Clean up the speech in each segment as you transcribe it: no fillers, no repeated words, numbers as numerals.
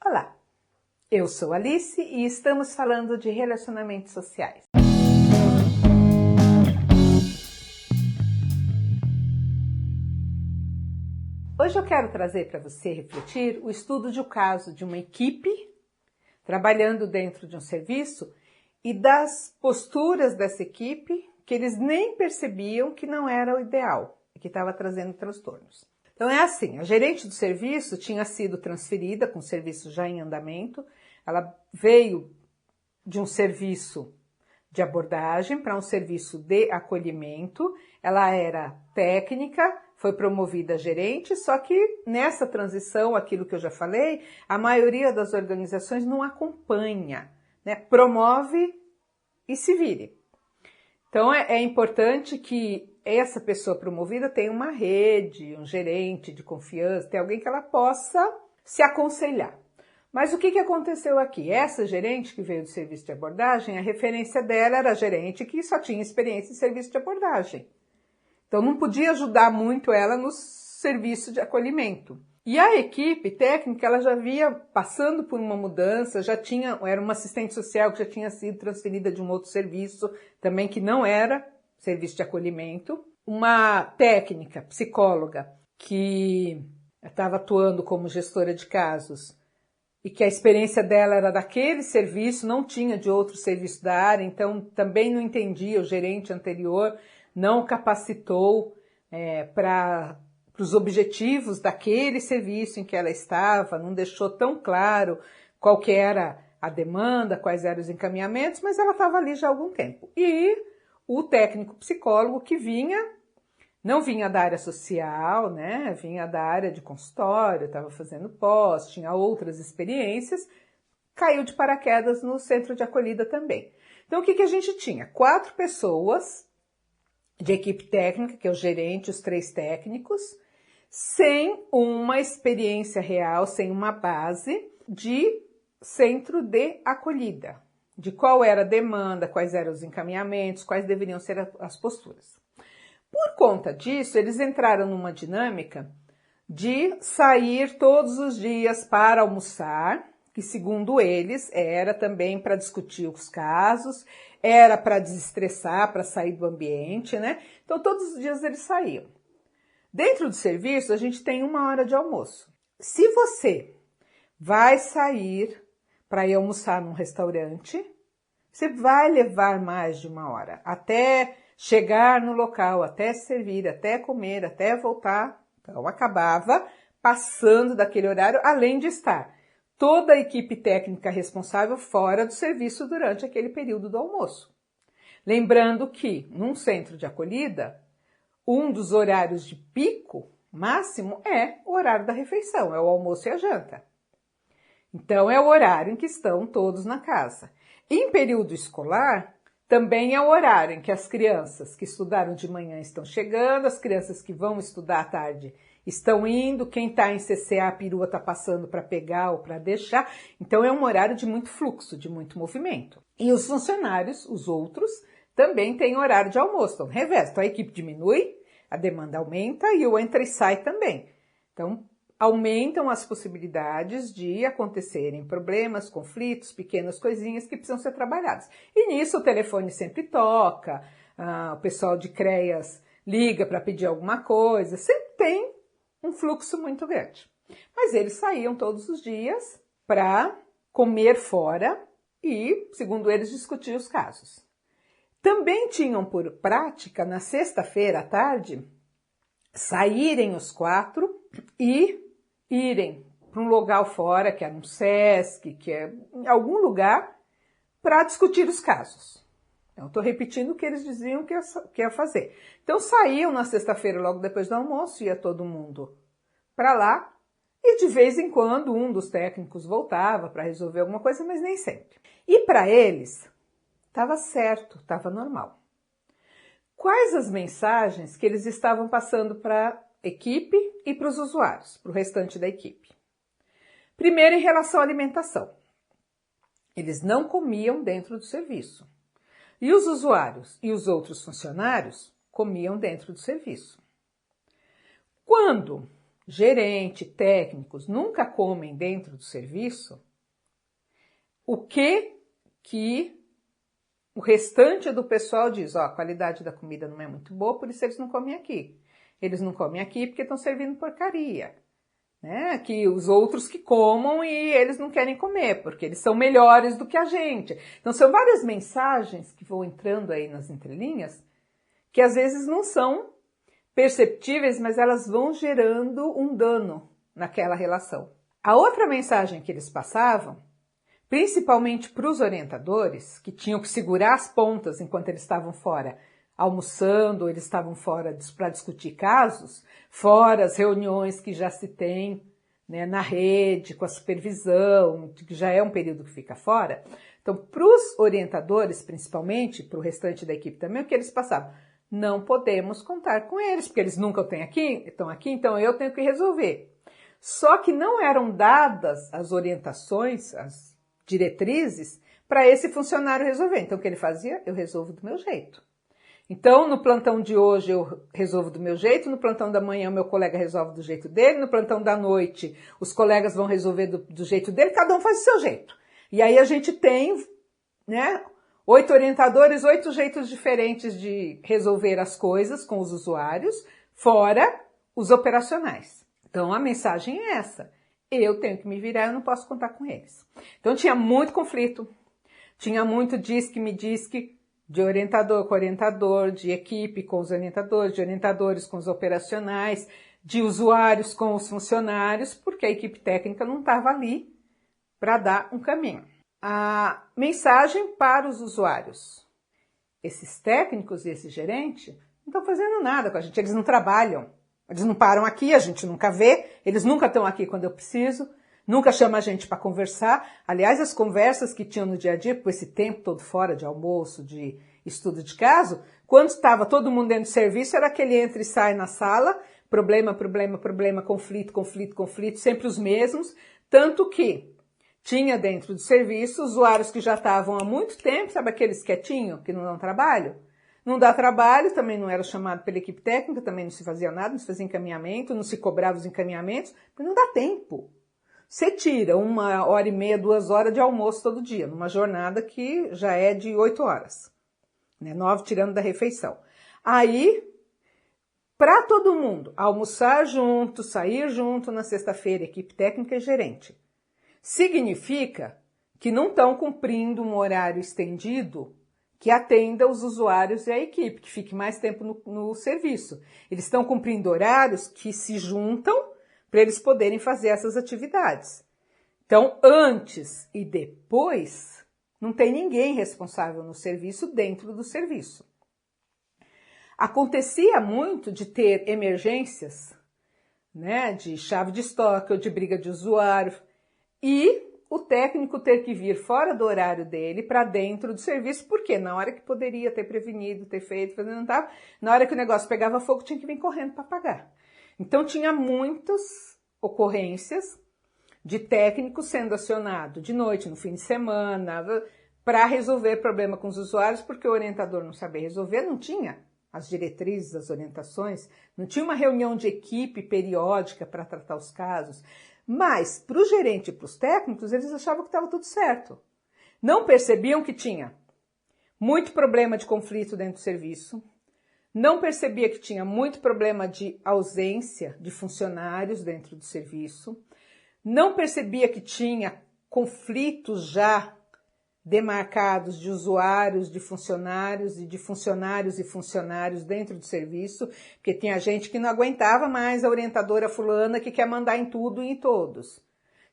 Olá, eu sou Alice e estamos falando de relacionamentos sociais. Hoje eu quero trazer para você refletir o estudo de um caso de uma equipe trabalhando dentro de um serviço e das posturas dessa equipe que eles nem percebiam que não era o ideal e que estava trazendo transtornos. Então é assim, a gerente do serviço tinha sido transferida com o serviço já em andamento, ela veio de um serviço de abordagem para um serviço de acolhimento, ela era técnica, foi promovida a gerente, só que nessa transição, aquilo que eu já falei, a maioria das organizações não acompanha, né? Promove e se vire. Então é importante que essa pessoa promovida tenha uma rede, um gerente de confiança, tem alguém que ela possa se aconselhar. Mas o que aconteceu aqui? Essa gerente que veio do serviço de abordagem, a referência dela era a gerente que só tinha experiência em serviço de abordagem. Então não podia ajudar muito ela no serviço de acolhimento. E a equipe técnica, ela já vinha passando por uma mudança, era uma assistente social que já tinha sido transferida de um outro serviço, também que não era serviço de acolhimento. Uma técnica, psicóloga, que estava atuando como gestora de casos e que a experiência dela era daquele serviço, não tinha de outro serviço da área, então também não entendia, o gerente anterior não capacitou para os objetivos daquele serviço em que ela estava, não deixou tão claro qual que era a demanda, quais eram os encaminhamentos, mas ela estava ali já há algum tempo. E o técnico psicólogo que não vinha da área social, né? Vinha da área de consultório, estava fazendo pós, tinha outras experiências, caiu de paraquedas no centro de acolhida também. Então o que a gente tinha? 4 pessoas de equipe técnica, que é o gerente, os 3 técnicos, sem uma experiência real, sem uma base de centro de acolhida, de qual era a demanda, quais eram os encaminhamentos, quais deveriam ser as posturas. Por conta disso, eles entraram numa dinâmica de sair todos os dias para almoçar, que segundo eles era também para discutir os casos, era para desestressar, para sair do ambiente, né? Então todos os dias eles saíam. Dentro do serviço a gente tem 1 hora de almoço. Se você vai sair para ir almoçar num restaurante, você vai levar mais de 1 hora, até chegar no local, até servir, até comer, até voltar. Então acabava passando daquele horário, além de estar toda a equipe técnica responsável fora do serviço durante aquele período do almoço. Lembrando que, num centro de acolhida, um dos horários de pico máximo é o horário da refeição, é o almoço e a janta. Então, é o horário em que estão todos na casa. Em período escolar, também é o horário em que as crianças que estudaram de manhã estão chegando, as crianças que vão estudar à tarde estão indo, quem está em CCA, a perua está passando para pegar ou para deixar. Então é um horário de muito fluxo, de muito movimento. E os funcionários, os outros, também têm horário de almoço. Então, revés, então a equipe diminui, a demanda aumenta e o entra e sai também. Então, aumentam as possibilidades de acontecerem problemas, conflitos, pequenas coisinhas que precisam ser trabalhadas. E nisso o telefone sempre toca, o pessoal de CREAS liga para pedir alguma coisa, sempre tem um fluxo muito grande. Mas eles saíam todos os dias para comer fora e, segundo eles, discutir os casos. Também tinham por prática, na sexta-feira à tarde, saírem os 4 e irem para um local fora, que era um SESC, que é em algum lugar, para discutir os casos. Eu estou repetindo o que eles diziam que ia fazer. Então saíam na sexta-feira, logo depois do almoço, ia todo mundo para lá, e de vez em quando um dos técnicos voltava para resolver alguma coisa, mas nem sempre. E para eles, estava certo, estava normal. Quais as mensagens que eles estavam passando para a equipe e para os usuários, para o restante da equipe? Primeiro, em relação à alimentação. Eles não comiam dentro do serviço. E os usuários e os outros funcionários comiam dentro do serviço. Quando gerente, técnicos, nunca comem dentro do serviço, o que o restante do pessoal diz, ó, a qualidade da comida não é muito boa, por isso eles não comem aqui. Eles não comem aqui porque estão servindo porcaria. Né? Que os outros que comam e eles não querem comer, porque eles são melhores do que a gente. Então são várias mensagens que vão entrando aí nas entrelinhas, que às vezes não são perceptíveis, mas elas vão gerando um dano naquela relação. A outra mensagem que eles passavam, principalmente para os orientadores, que tinham que segurar as pontas enquanto eles estavam fora almoçando, eles estavam fora para discutir casos, fora as reuniões que já se tem, né, na rede, com a supervisão, que já é um período que fica fora. Então, para os orientadores, principalmente, para o restante da equipe também, o que eles passavam? Não podemos contar com eles, porque eles nunca estão aqui, então eu tenho que resolver. Só que não eram dadas as orientações, as diretrizes, para esse funcionário resolver. Então, o que ele fazia? Eu resolvo do meu jeito. Então, no plantão de hoje eu resolvo do meu jeito, no plantão da manhã o meu colega resolve do jeito dele, no plantão da noite os colegas vão resolver do jeito dele, cada um faz o seu jeito. E aí a gente tem, né, 8 orientadores, 8 jeitos diferentes de resolver as coisas com os usuários, fora os operacionais. Então, a mensagem é essa. Eu tenho que me virar, eu não posso contar com eles. Então, tinha muito conflito, tinha muito diz-que-me diz-que, de orientador com orientador, de equipe com os orientadores, de orientadores com os operacionais, de usuários com os funcionários, porque a equipe técnica não estava ali para dar um caminho. A mensagem para os usuários. Esses técnicos e esse gerente não estão fazendo nada com a gente, eles não trabalham, eles não param aqui, a gente nunca vê, eles nunca estão aqui quando eu preciso, nunca chama a gente para conversar. Aliás, as conversas que tinham no dia a dia, por esse tempo todo fora de almoço, de estudo de caso, quando estava todo mundo dentro do serviço, era aquele entra e sai na sala, problema, conflito, sempre os mesmos, tanto que tinha dentro do serviço usuários que já estavam há muito tempo, sabe aqueles quietinhos, que não dão trabalho? Não dá trabalho, também não era chamado pela equipe técnica, também não se fazia nada, não se fazia encaminhamento, não se cobrava os encaminhamentos, porque não dá tempo. Você tira 1h30, 2 horas de almoço todo dia, numa jornada que já é de 8 horas, né? 9 tirando da refeição. Aí, para todo mundo, almoçar junto, sair junto na sexta-feira, equipe técnica e gerente, significa que não estão cumprindo um horário estendido que atenda os usuários e a equipe, que fique mais tempo no serviço. Eles estão cumprindo horários que se juntam para eles poderem fazer essas atividades. Então, antes e depois, não tem ninguém responsável no serviço dentro do serviço. Acontecia muito de ter emergências, né, de chave de estoque ou de briga de usuário, e o técnico ter que vir fora do horário dele para dentro do serviço, porque na hora que poderia ter prevenido, ter feito, não estava, na hora que o negócio pegava fogo, tinha que vir correndo para apagar. Então, tinha muitas ocorrências de técnico sendo acionado de noite, no fim de semana, para resolver problema com os usuários, porque o orientador não sabia resolver, não tinha as diretrizes, as orientações, não tinha uma reunião de equipe periódica para tratar os casos. Mas, para o gerente e para os técnicos, eles achavam que estava tudo certo. Não percebiam que tinha muito problema de conflito dentro do serviço, não percebia que tinha muito problema de ausência de funcionários dentro do serviço, não percebia que tinha conflitos já demarcados de usuários, de funcionários e de funcionários e funcionários dentro do serviço, porque tinha gente que não aguentava mais a orientadora fulana que quer mandar em tudo e em todos.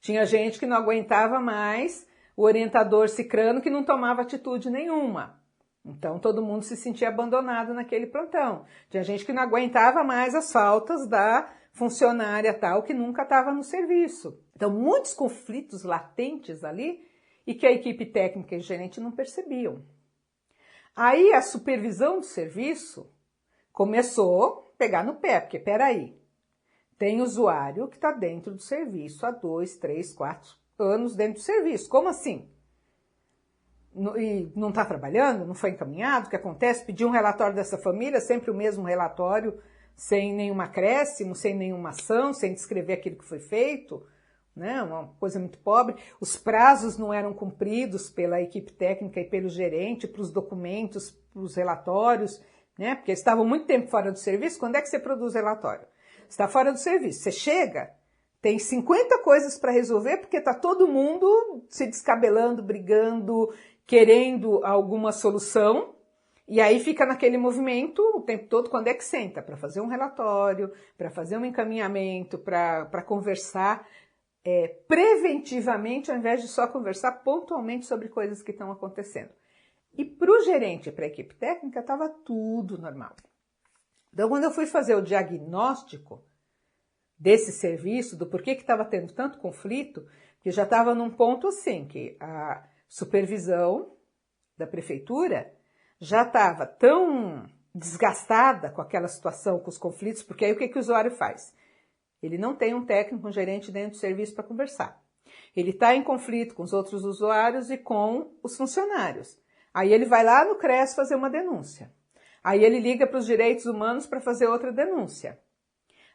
Tinha gente que não aguentava mais o orientador cicrano que não tomava atitude nenhuma. Então, todo mundo se sentia abandonado naquele plantão. Tinha gente que não aguentava mais as faltas da funcionária tal, que nunca estava no serviço. Então, muitos conflitos latentes ali e que a equipe técnica e gerente não percebiam. Aí, a supervisão do serviço começou a pegar no pé, porque, peraí, tem usuário que está dentro do serviço há 2, 3, 4 anos dentro do serviço. Como assim? E não está trabalhando, não foi encaminhado, o que acontece? Pedir um relatório dessa família, sempre o mesmo relatório, sem nenhum acréscimo, sem nenhuma ação, sem descrever aquilo que foi feito, né? Uma coisa muito pobre. Os prazos não eram cumpridos pela equipe técnica e pelo gerente para os documentos, para os relatórios, né? Porque eles estavam muito tempo fora do serviço. Quando é que você produz relatório? Você está fora do serviço. Você chega, tem 50 coisas para resolver, porque está todo mundo se descabelando, brigando, querendo alguma solução. E aí fica naquele movimento o tempo todo. Quando é que senta? Para fazer um relatório, para fazer um encaminhamento, para conversar preventivamente, ao invés de só conversar pontualmente sobre coisas que estão acontecendo. E para o gerente e para a equipe técnica estava tudo normal. Então, quando eu fui fazer o diagnóstico desse serviço, do porquê que estava tendo tanto conflito, que já estava num ponto assim, que a supervisão da prefeitura já estava tão desgastada com aquela situação, com os conflitos, porque aí o que o usuário faz? Ele não tem um técnico, um gerente dentro do serviço para conversar. Ele está em conflito com os outros usuários e com os funcionários. Aí ele vai lá no CREAS fazer uma denúncia. Aí ele liga para os direitos humanos para fazer outra denúncia.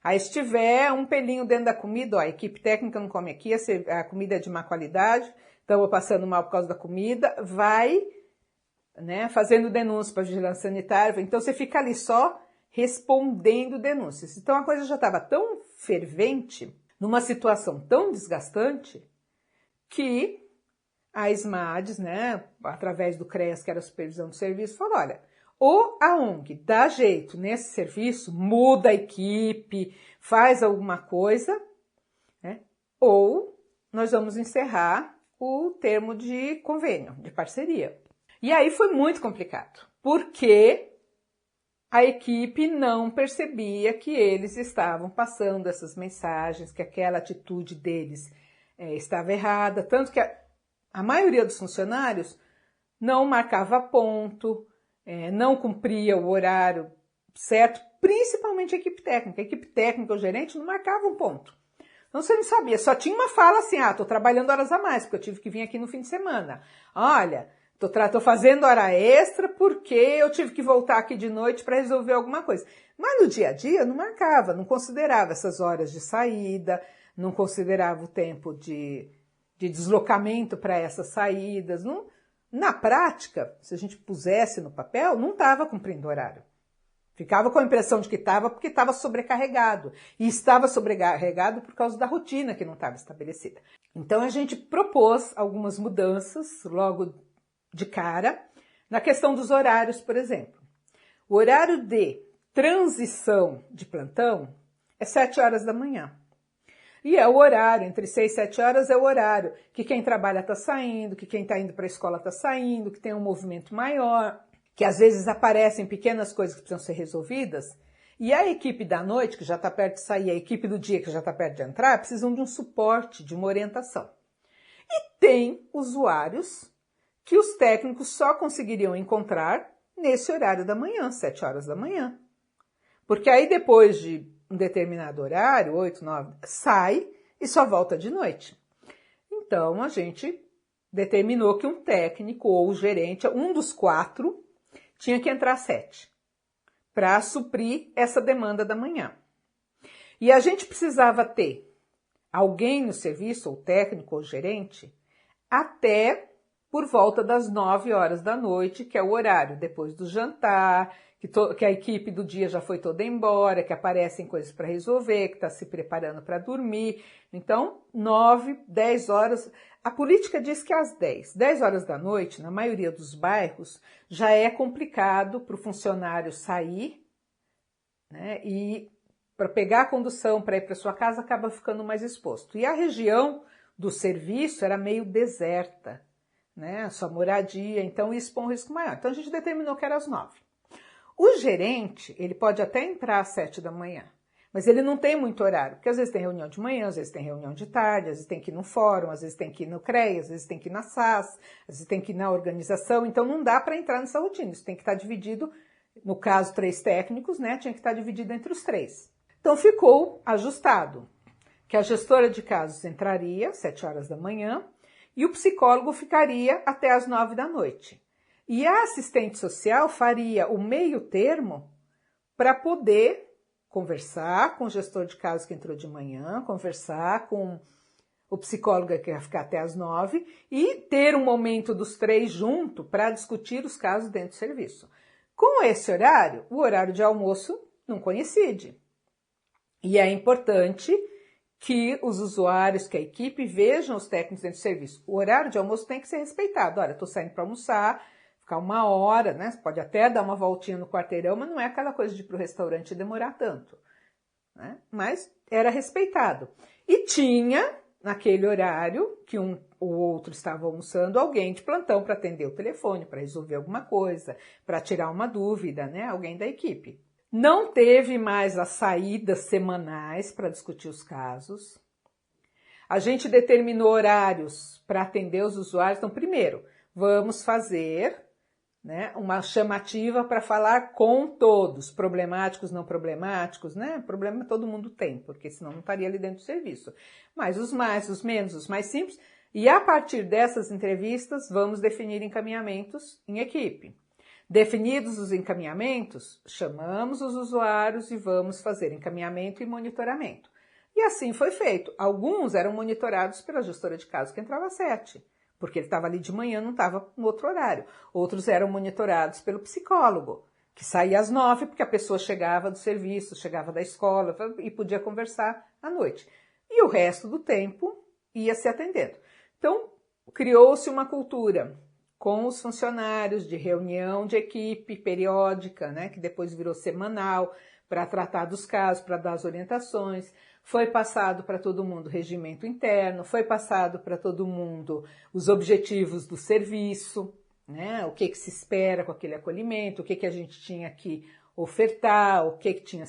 Aí se tiver um pelinho dentro da comida, a equipe técnica não come aqui, a comida é de má qualidade, estamos passando mal por causa da comida, vai, né, fazendo denúncia para a vigilância sanitária. Então você fica ali só respondendo denúncias. Então a coisa já estava tão fervente, numa situação tão desgastante, que a SMADES, né, através do CREAS, que era a supervisão do serviço, falou, olha, ou a ONG dá jeito nesse serviço, muda a equipe, faz alguma coisa, né, ou nós vamos encerrar o termo de convênio, de parceria. E aí foi muito complicado, porque a equipe não percebia que eles estavam passando essas mensagens, que aquela atitude deles estava errada, tanto que a maioria dos funcionários não marcava ponto, não cumpria o horário certo, principalmente a equipe técnica. A equipe técnica, o gerente, não marcava um ponto. Então você não sabia, só tinha uma fala assim, estou trabalhando horas a mais, porque eu tive que vir aqui no fim de semana. Olha, estou fazendo hora extra porque eu tive que voltar aqui de noite para resolver alguma coisa. Mas no dia a dia não marcava, não considerava essas horas de saída, não considerava o tempo de deslocamento para essas saídas. Não, na prática, se a gente pusesse no papel, não estava cumprindo horário. Ficava com a impressão de que estava porque estava sobrecarregado. E estava sobrecarregado por causa da rotina que não estava estabelecida. Então a gente propôs algumas mudanças logo de cara na questão dos horários, por exemplo. O horário de transição de plantão é 7 horas da manhã. E é o horário, entre 6 e 7 horas é o horário que quem trabalha está saindo, que quem está indo para a escola está saindo, que tem um movimento maior, que às vezes aparecem pequenas coisas que precisam ser resolvidas. E a equipe da noite, que já está perto de sair, a equipe do dia, que já está perto de entrar, precisam de um suporte, de uma orientação. E tem usuários que os técnicos só conseguiriam encontrar nesse horário da manhã, 7 horas da manhã. Porque aí depois de um determinado horário, 8, 9, sai e só volta de noite. Então a gente determinou que um técnico ou o gerente, um dos 4, tinha que entrar às 7 para suprir essa demanda da manhã. E a gente precisava ter alguém no serviço, ou técnico ou gerente, até por volta das 9 horas da noite, que é o horário depois do jantar, que a equipe do dia já foi toda embora, que aparecem coisas para resolver, que está se preparando para dormir. Então, 9, 10 horas. A política diz que às 10 horas da noite, na maioria dos bairros, já é complicado para o funcionário sair, né, e para pegar a condução para ir para sua casa acaba ficando mais exposto. E a região do serviço era meio deserta, né, a sua moradia, então isso põe um risco maior. Então a gente determinou que era às 9. O gerente, ele pode até entrar às 7 da manhã, mas ele não tem muito horário, porque às vezes tem reunião de manhã, às vezes tem reunião de tarde, às vezes tem que ir no fórum, às vezes tem que ir no CREA, às vezes tem que ir na SAS, às vezes tem que ir na organização, então não dá para entrar nessa rotina, isso tem que estar dividido, no caso 3 técnicos, né, tinha que estar dividido entre os 3. Então ficou ajustado, que a gestora de casos entraria às 7 horas da manhã e o psicólogo ficaria até às 9 da noite. E a assistente social faria o meio termo para poder conversar com o gestor de caso que entrou de manhã, conversar com o psicólogo que vai ficar até às 9 e ter um momento dos 3 junto para discutir os casos dentro do serviço. Com esse horário, o horário de almoço não coincide. E é importante que os usuários, que a equipe vejam os técnicos dentro do serviço. O horário de almoço tem que ser respeitado. Olha, estou saindo para almoçar, ficar 1 hora, né? Você pode até dar uma voltinha no quarteirão, mas não é aquela coisa de ir para o restaurante e demorar tanto, né? Mas era respeitado. E tinha, naquele horário, que um ou outro estava almoçando, alguém de plantão para atender o telefone, para resolver alguma coisa, para tirar uma dúvida, né? Alguém da equipe. Não teve mais as saídas semanais para discutir os casos. A gente determinou horários para atender os usuários. Então, primeiro, vamos fazer, né, uma chamativa para falar com todos, problemáticos, não problemáticos, né? Problema todo mundo tem, porque senão não estaria ali dentro do serviço. Mas os mais, os menos, os mais simples. E a partir dessas entrevistas, vamos definir encaminhamentos em equipe. Definidos os encaminhamentos, chamamos os usuários e vamos fazer encaminhamento e monitoramento. E assim foi feito. Alguns eram monitorados pela gestora de caso que entrava às 7, porque ele estava ali de manhã, não estava no outro horário. Outros eram monitorados pelo psicólogo, que saía às 9, porque a pessoa chegava do serviço, chegava da escola e podia conversar à noite. E o resto do tempo ia se atendendo. Então, criou-se uma cultura com os funcionários de reunião de equipe periódica, né, que depois virou semanal, para tratar dos casos, para dar as orientações. Foi passado para todo mundo o regimento interno, foi passado para todo mundo os objetivos do serviço, né, o que se espera com aquele acolhimento, o que a gente tinha que ofertar, o que tinha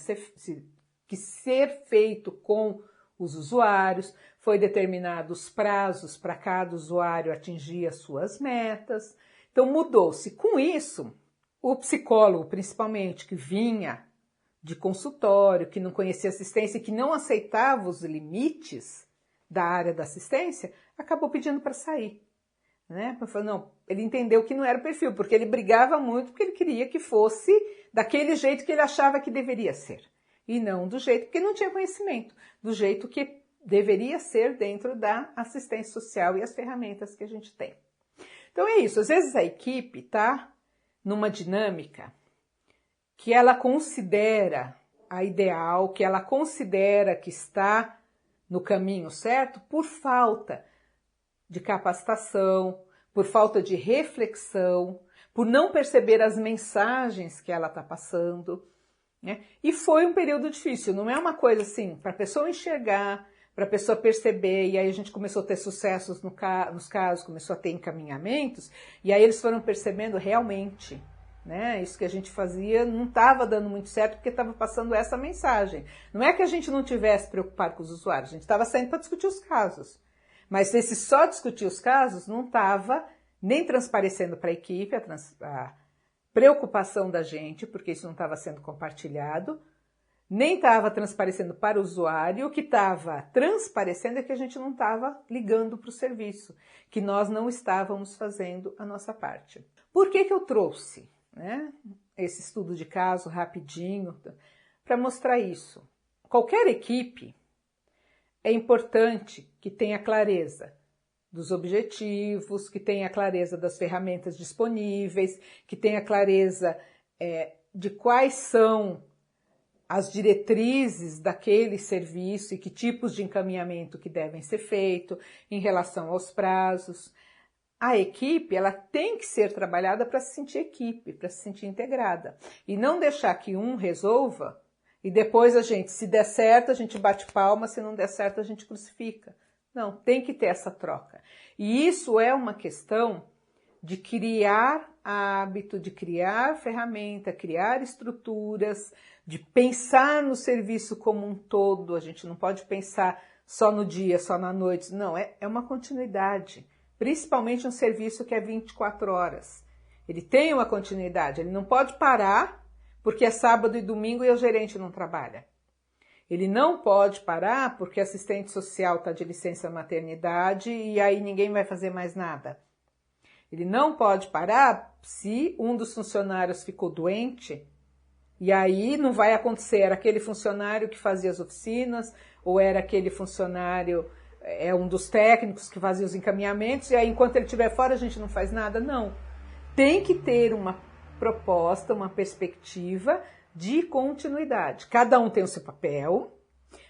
que ser feito com os usuários. Foi determinado os prazos para cada usuário atingir as suas metas. Então mudou-se. Com isso, o psicólogo, principalmente, que vinha de consultório, que não conhecia assistência e que não aceitava os limites da área da assistência, acabou pedindo para sair, né? Não, ele entendeu que não era o perfil, porque ele brigava muito, porque ele queria que fosse daquele jeito que ele achava que deveria ser. E não do jeito, porque não tinha conhecimento, do jeito que deveria ser dentro da assistência social e as ferramentas que a gente tem. Então é isso, às vezes a equipe está numa dinâmica que ela considera a ideal, que ela considera que está no caminho certo por falta de capacitação, por falta de reflexão, por não perceber as mensagens que ela está passando, né? E foi um período difícil, não é uma coisa assim, para a pessoa enxergar, para a pessoa perceber, e aí a gente começou a ter sucessos nos casos, começou a ter encaminhamentos, e aí eles foram percebendo realmente, né, isso que a gente fazia não estava dando muito certo porque estava passando essa mensagem. Não é que a gente não tivesse preocupado com os usuários, a gente estava saindo para discutir os casos. Mas esse só discutir os casos não estava nem transparecendo para a equipe a preocupação da gente, porque isso não estava sendo compartilhado, nem estava transparecendo para o usuário. O que estava transparecendo é que a gente não estava ligando para o serviço, que nós não estávamos fazendo a nossa parte. Por que eu trouxe, né, esse estudo de caso rapidinho? Para mostrar isso. Qualquer equipe é importante que tenha clareza dos objetivos, que tenha clareza das ferramentas disponíveis, que tenha clareza de quais são as diretrizes daquele serviço e que tipos de encaminhamento que devem ser feitos em relação aos prazos. A equipe, ela tem que ser trabalhada para se sentir equipe, para se sentir integrada. E não deixar que um resolva e depois se der certo, a gente bate palma, se não der certo, a gente crucifica. Não, tem que ter essa troca. E isso é uma questão de criar hábito, de criar ferramenta, criar estruturas, de pensar no serviço como um todo. A gente não pode pensar só no dia, só na noite. Não, é uma continuidade. Principalmente um serviço que é 24 horas. Ele tem uma continuidade, ele não pode parar porque é sábado e domingo e o gerente não trabalha. Ele não pode parar porque a assistente social está de licença maternidade e aí ninguém vai fazer mais nada. Ele não pode parar se um dos funcionários ficou doente E aí não vai acontecer, era aquele funcionário que fazia as oficinas, ou era aquele funcionário, um dos técnicos que fazia os encaminhamentos, e aí enquanto ele estiver fora a gente não faz nada. Não. Tem que ter uma proposta, uma perspectiva de continuidade. Cada um tem o seu papel,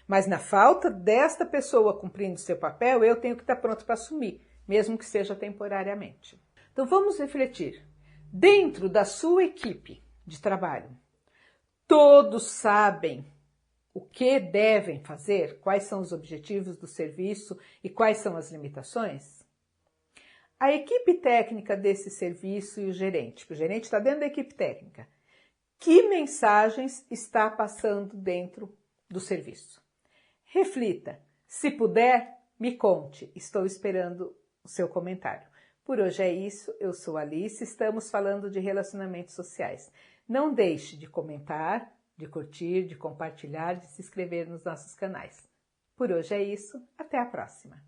mas na falta desta pessoa cumprindo o seu papel, eu tenho que estar pronto para assumir, mesmo que seja temporariamente. Então vamos refletir. Dentro da sua equipe de trabalho, todos sabem o que devem fazer, quais são os objetivos do serviço e quais são as limitações? A equipe técnica desse serviço e o gerente está dentro da equipe técnica, que mensagens está passando dentro do serviço? Reflita. Se puder, me conte. Estou esperando o seu comentário. Por hoje é isso. Eu sou Alice. Estamos falando de relacionamentos sociais. Não deixe de comentar, de curtir, de compartilhar, de se inscrever nos nossos canais. Por hoje é isso. Até a próxima.